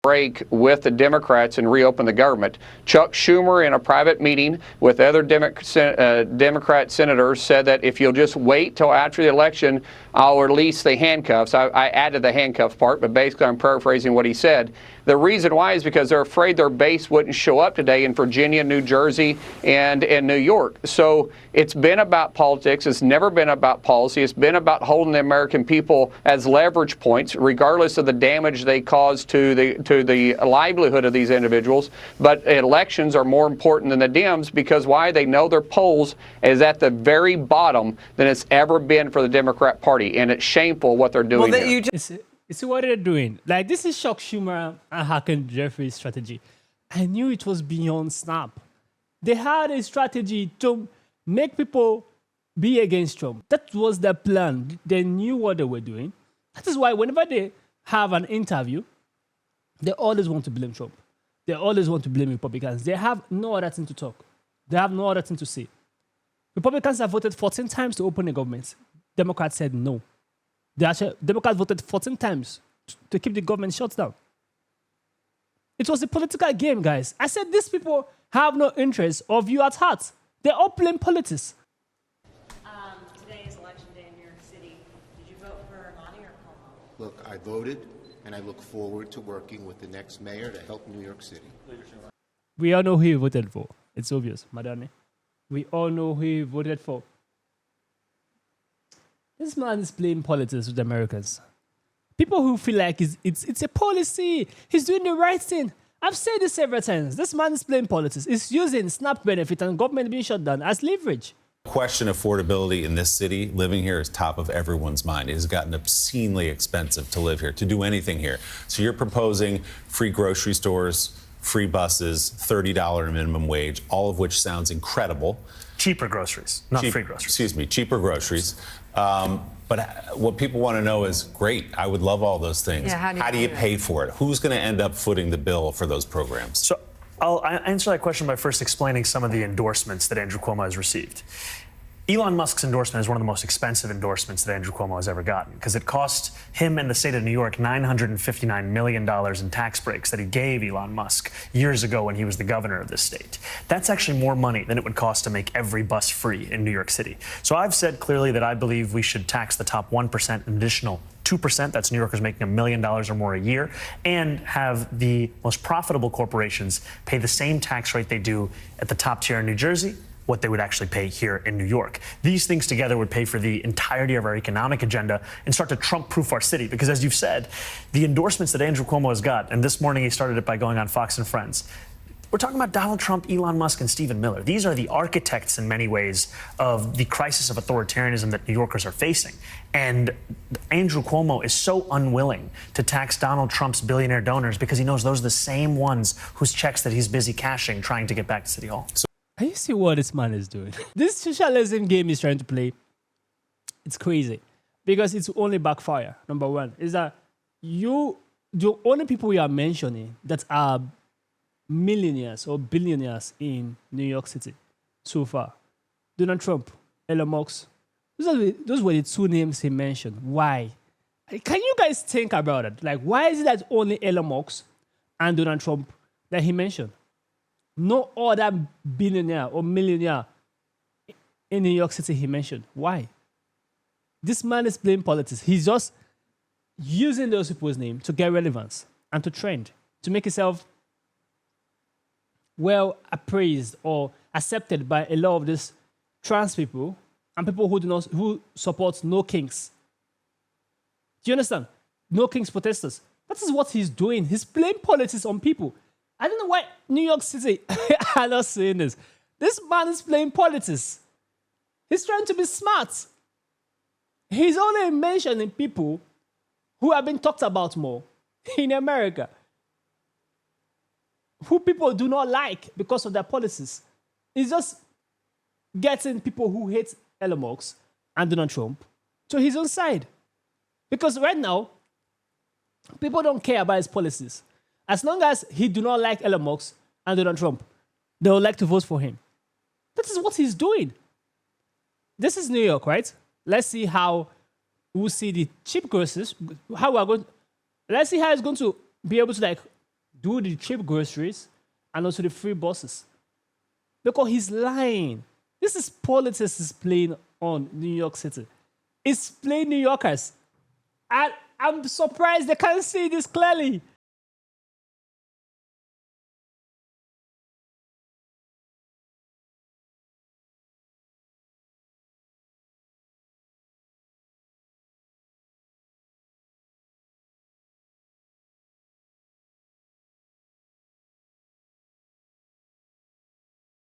break with the Democrats and reopen the government. Chuck Schumer, in a private meeting with other Democrat senators, said that if you'll just wait till after the election, I'll release the handcuffs. I added the handcuff part, but basically I'm paraphrasing what he said. The reason why is because they're afraid their base wouldn't show up today in Virginia, New Jersey, and in New York. So it's been about politics. It's never been about policy. It's been about holding the American people as leverage points, regardless of the damage they cause to the livelihood of these individuals. But elections are more important than the Dems because why? They know their polls is at the very bottom than it's ever been for the Democrat Party, and it's shameful what they're doing. Well, it's what they're doing. Like, this is Chuck Schumer and Hakeem Jeffries' strategy. I knew it was beyond snap. They had a strategy to make people be against Trump. That was their plan. They knew what they were doing. That is why whenever they have an interview, they always want to blame Trump. They always want to blame Republicans. They have no other thing to talk. They have no other thing to say. Republicans have voted 14 times to open the government. Democrats said no. Democrats voted 14 times to keep the government shut down. It was a political game, guys. I said these people have no interest of you at heart. They're all playing politics. Today is election day in New York City. Did you vote for Armani or Cuomo? Look, I voted, and I look forward to working with the next mayor to help New York City. We all know who you voted for. It's obvious, Madani. We all know who you voted for. This man is playing politics with Americans. People who feel like it's a policy. He's doing the right thing. I've said this several times. This man is playing politics. He's using SNAP benefit and government being shut down as leverage. Question affordability in this city, living here is top of everyone's mind. It has gotten obscenely expensive to live here, to do anything here. So you're proposing free grocery stores, free buses, $30 minimum wage, all of which sounds incredible. Cheaper groceries, not free groceries. Excuse me, cheaper groceries. But what people want to know is, great, I would love all those things. Yeah, how do you pay for it? Who's going to end up footing the bill for those programs? So I'll answer that question by first explaining some of the endorsements that Andrew Cuomo has received. Elon Musk's endorsement is one of the most expensive endorsements that Andrew Cuomo has ever gotten because it cost him and the state of New York $959 million in tax breaks that he gave Elon Musk years ago when he was the governor of this state. That's actually more money than it would cost to make every bus free in New York City. So I've said clearly that I believe we should tax the top 1% an additional 2%, that's New Yorkers making $1 million or more a year, and have the most profitable corporations pay the same tax rate they do at the top tier in New Jersey, what they would actually pay here in New York. These things together would pay for the entirety of our economic agenda and start to Trump-proof our city. Because as you've said, the endorsements that Andrew Cuomo has got, and this morning he started it by going on Fox and Friends, we're talking about Donald Trump, Elon Musk, and Stephen Miller. These are the architects in many ways of the crisis of authoritarianism that New Yorkers are facing. And Andrew Cuomo is so unwilling to tax Donald Trump's billionaire donors because he knows those are the same ones whose checks that he's busy cashing trying to get back to City Hall. Can you see what this man is doing? This socialism game he's trying to play, it's crazy. Because it's only backfire. Number one, is that the only people we are mentioning that are millionaires or billionaires in New York City so far, Donald Trump, Elon Musk, those were the two names he mentioned. Why? Can you guys think about it? Like, why is it that only Elon Musk and Donald Trump that he mentioned? No other billionaire or millionaire in New York City he mentioned. Why? This man is playing politics. He's just using those people's names to get relevance and to trend, to make himself well appraised or accepted by a lot of these trans people and people who support no kings. Do you understand? No kings protesters. That is what he's doing. He's playing politics on people. I don't know why New York City are not saying this. This man is playing politics. He's trying to be smart. He's only mentioning people who have been talked about more in America, who people do not like because of their policies. He's just getting people who hate Elon Musk and Donald Trump to his own side. Because right now, people don't care about his policies. As long as he do not like Elon Musk and Donald Trump, they would like to vote for him. That is what he's doing. This is New York, right? Let's see how we'll see the cheap groceries. Let's see how it's going to be able to do the cheap groceries and also the free buses. Because he's lying. This is politics is playing on New York City. It's playing New Yorkers. And I'm surprised they can't see this clearly.